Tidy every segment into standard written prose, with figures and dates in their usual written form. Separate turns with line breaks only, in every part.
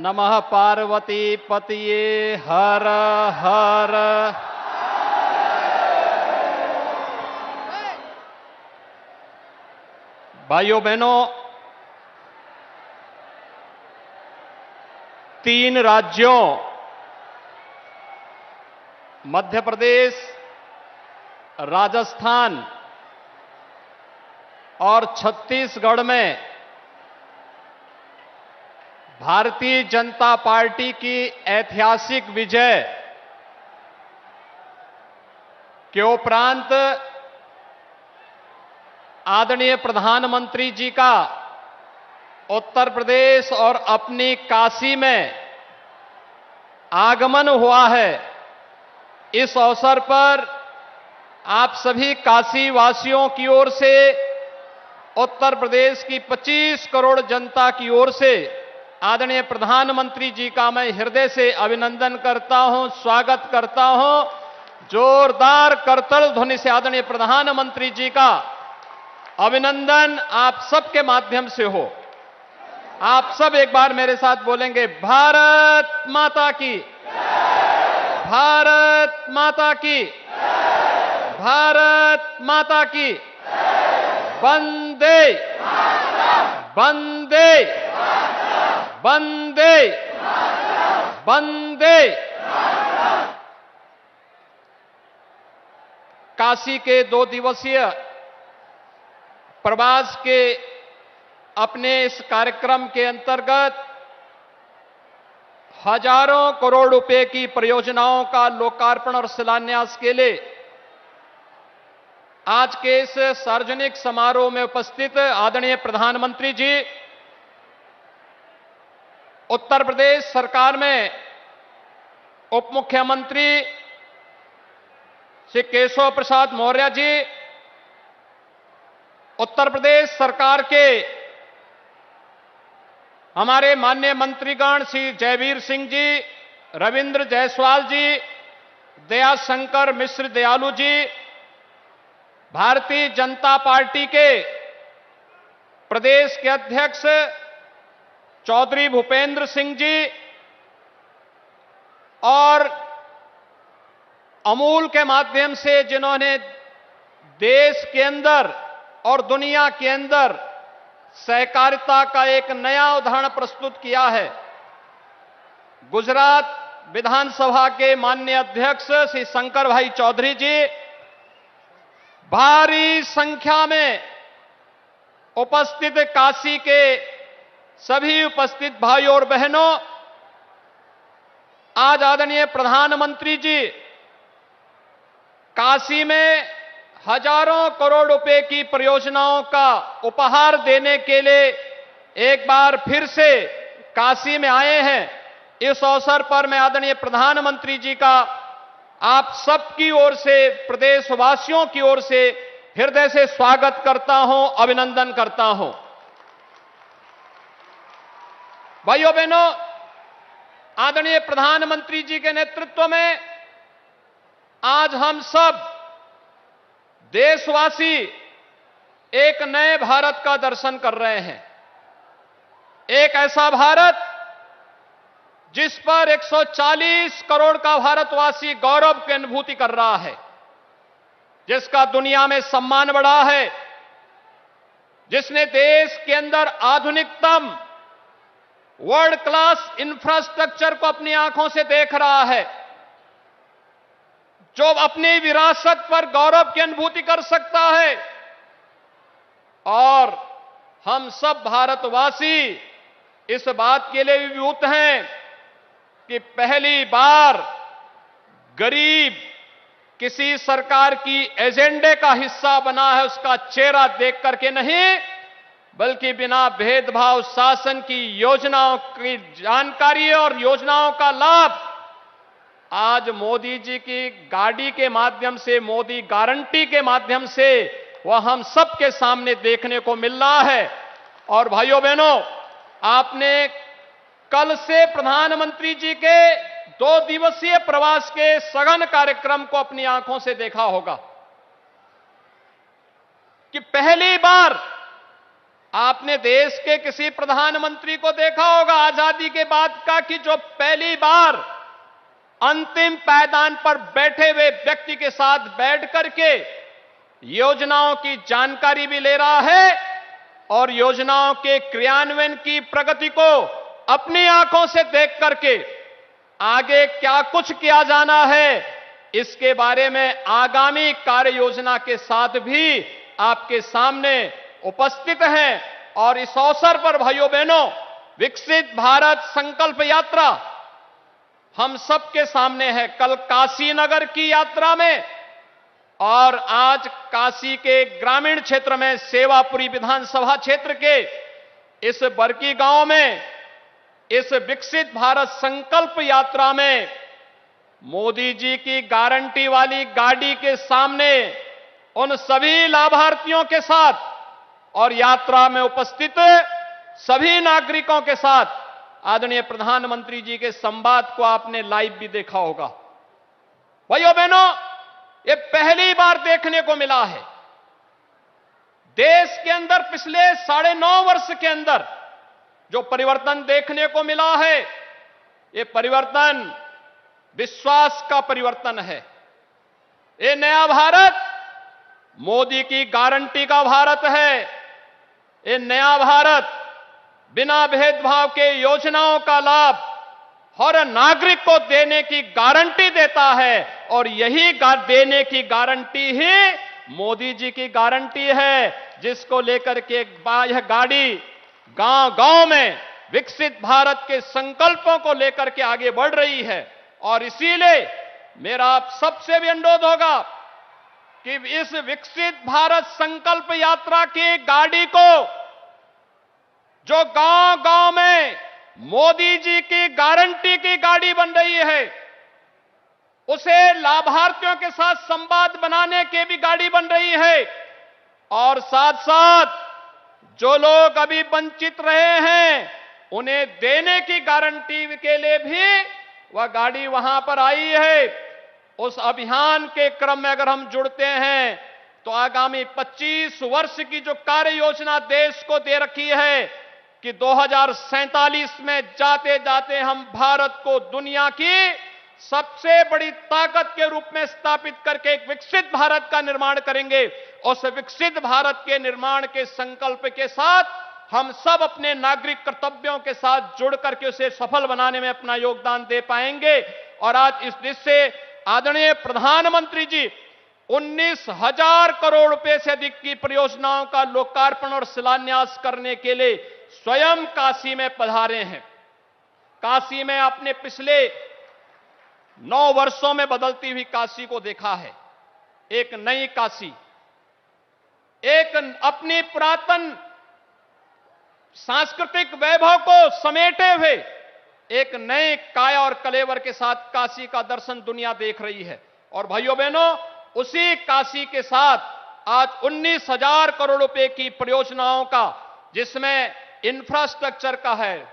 नमः पार्वती पतिये हर हर। भाइयों बहनों, 3 राज्यों मध्य प्रदेश, राजस्थान और छत्तीसगढ़ में भारतीय जनता पार्टी की ऐतिहासिक विजय के उपरांत आदरणीय प्रधानमंत्री जी का उत्तर प्रदेश और अपनी काशी में आगमन हुआ है। इस अवसर पर आप सभी काशी वासियों की ओर से, उत्तर प्रदेश की 25 करोड़ जनता की ओर से आदरणीय प्रधानमंत्री जी का मैं हृदय से अभिनंदन करता हूं, स्वागत करता हूं। जोरदार करताल ध्वनि से आदरणीय प्रधानमंत्री जी का अभिनंदन आप सबके माध्यम से हो। आप सब एक बार मेरे साथ बोलेंगे, भारत माता की, भारत माता की, भारत माता की, वंदे वंदे वंदे वंदे। काशी के 2 दिवसीय प्रवास के अपने इस कार्यक्रम के अंतर्गत हजारों करोड़ रुपए की परियोजनाओं का लोकार्पण और शिलान्यास के लिए आज के इस सार्वजनिक समारोह में उपस्थित आदरणीय प्रधानमंत्री जी, उत्तर प्रदेश सरकार में उप मुख्यमंत्री श्री केशव प्रसाद मौर्य जी, उत्तर प्रदेश सरकार के हमारे माननीय मंत्रीगण श्री जयवीर सिंह जी, रविंद्र जायसवाल जी, दयाशंकर मिश्र दयालु जी, भारतीय जनता पार्टी के प्रदेश के अध्यक्ष चौधरी भूपेंद्र सिंह जी और अमूल के माध्यम से जिन्होंने देश के अंदर और दुनिया के अंदर सहकारिता का एक नया उदाहरण प्रस्तुत किया है, गुजरात विधानसभा के माननीय अध्यक्ष श्री शंकर भाई चौधरी जी, भारी संख्या में उपस्थित काशी के सभी उपस्थित भाइयों और बहनों, आज आदरणीय प्रधानमंत्री जी काशी में हजारों करोड़ रुपए की परियोजनाओं का उपहार देने के लिए एक बार फिर से काशी में आए हैं। इस अवसर पर मैं आदरणीय प्रधानमंत्री जी का आप सबकी ओर से, प्रदेशवासियों की ओर से हृदय से स्वागत करता हूं, अभिनंदन करता हूं। भाइयों बहनों, आदरणीय प्रधानमंत्री जी के नेतृत्व में आज हम सब देशवासी एक नए भारत का दर्शन कर रहे हैं। एक ऐसा भारत जिस पर 140 करोड़ का भारतवासी गौरव की अनुभूति कर रहा है, जिसका दुनिया में सम्मान बढ़ा है, जिसने देश के अंदर आधुनिकतम वर्ल्ड क्लास इंफ्रास्ट्रक्चर को अपनी आंखों से देख रहा है, जो अपनी विरासत पर गौरव की अनुभूति कर सकता है। और हम सब भारतवासी इस बात के लिए विभूत हैं कि पहली बार गरीब किसी सरकार की एजेंडे का हिस्सा बना है, उसका चेहरा देख करके नहीं, बल्कि बिना भेदभाव शासन की योजनाओं की जानकारी और योजनाओं का लाभ आज मोदी जी की गाड़ी के माध्यम से, मोदी गारंटी के माध्यम से वह हम सबके सामने देखने को मिल रहा है। और भाइयों बहनों, आपने कल से प्रधानमंत्री जी के 2 दिवसीय प्रवास के सघन कार्यक्रम को अपनी आंखों से देखा होगा कि पहली बार आपने देश के किसी प्रधानमंत्री को देखा होगा आजादी के बाद का कि जो पहली बार अंतिम पायदान पर बैठे हुए व्यक्ति के साथ बैठ करके योजनाओं की जानकारी भी ले रहा है और योजनाओं के क्रियान्वयन की प्रगति को अपनी आंखों से देख करके आगे क्या कुछ किया जाना है इसके बारे में आगामी कार्य योजना के साथ भी आपके सामने उपस्थित हैं। और इस अवसर पर भाइयों बहनों, विकसित भारत संकल्प यात्रा हम सबके सामने है। कल काशी नगर की यात्रा में और आज काशी के ग्रामीण क्षेत्र में सेवापुरी विधानसभा क्षेत्र के इस बरकी गांव में इस विकसित भारत संकल्प यात्रा में मोदी जी की गारंटी वाली गाड़ी के सामने उन सभी लाभार्थियों के साथ और यात्रा में उपस्थित सभी नागरिकों के साथ आदरणीय प्रधानमंत्री जी के संवाद को आपने लाइव भी देखा होगा। भाइयों बहनों, ये पहली बार देखने को मिला है देश के अंदर पिछले 9.5 वर्ष के अंदर जो परिवर्तन देखने को मिला है। ये परिवर्तन विश्वास का परिवर्तन है। ये नया भारत मोदी की गारंटी का भारत है। ये नया भारत बिना भेदभाव के योजनाओं का लाभ हर नागरिक को देने की गारंटी देता है और यही देने की गारंटी ही मोदी जी की गारंटी है, जिसको लेकर के यह गाड़ी गांव-गांव में विकसित भारत के संकल्पों को लेकर के आगे बढ़ रही है। और इसीलिए मेरा आप सबसे भी अनुरोध होगा कि इस विकसित भारत संकल्प यात्रा की गाड़ी को जो गांव-गांव में मोदी जी की गारंटी की गाड़ी बन रही है, उसे लाभार्थियों के साथ संवाद बनाने की भी गाड़ी बन रही है और साथ-साथ जो लोग अभी वंचित रहे हैं उन्हें देने की गारंटी के लिए भी वह गाड़ी वहां पर आई है। उस अभियान के क्रम में अगर हम जुड़ते हैं तो आगामी 25 वर्ष की जो कार्य योजना देश को दे रखी है कि 2047 में जाते जाते हम भारत को दुनिया की सबसे बड़ी ताकत के रूप में स्थापित करके एक विकसित भारत का निर्माण करेंगे। उस विकसित भारत के निर्माण के संकल्प के साथ हम सब अपने नागरिक कर्तव्यों के साथ जुड़ करके उसे सफल बनाने में अपना योगदान दे पाएंगे। और आज इस देश से आदरणीय प्रधानमंत्री जी 19,000 करोड़ रुपए से अधिक की परियोजनाओं का लोकार्पण और शिलान्यास करने के लिए स्वयं काशी में पधारे हैं। काशी में आपने पिछले 9 वर्षों में बदलती हुई काशी को देखा है। एक नई काशी, एक अपनी पुरातन सांस्कृतिक वैभव को समेटे हुए एक नए काया और कलेवर के साथ काशी का दर्शन दुनिया देख रही है। और भाइयों बहनों, उसी काशी के साथ आज 19,000 करोड़ रुपए की परियोजनाओं का, जिसमें इंफ्रास्ट्रक्चर का है,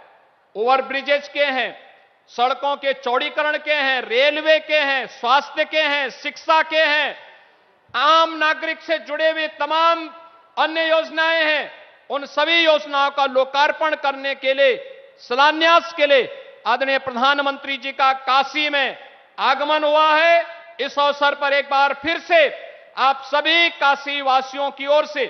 ओवरब्रिजेज के हैं, सड़कों के चौड़ीकरण के हैं, रेलवे के हैं, स्वास्थ्य के हैं, शिक्षा के हैं, आम नागरिक से जुड़े हुए तमाम अन्य योजनाएं हैं, उन सभी योजनाओं का लोकार्पण करने के लिए, शिलान्यास के लिए आदरणीय प्रधानमंत्री जी का काशी में आगमन हुआ है। इस अवसर पर एक बार फिर से आप सभी काशी वासियों की ओर से,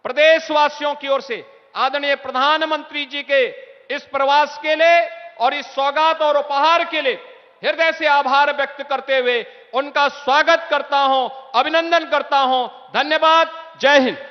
प्रदेशवासियों की ओर से आदरणीय प्रधानमंत्री जी के इस प्रवास के लिए और इस सौगात और उपहार के लिए हृदय से आभार व्यक्त करते हुए उनका स्वागत करता हूं, अभिनंदन करता हूं। धन्यवाद। जय हिंद।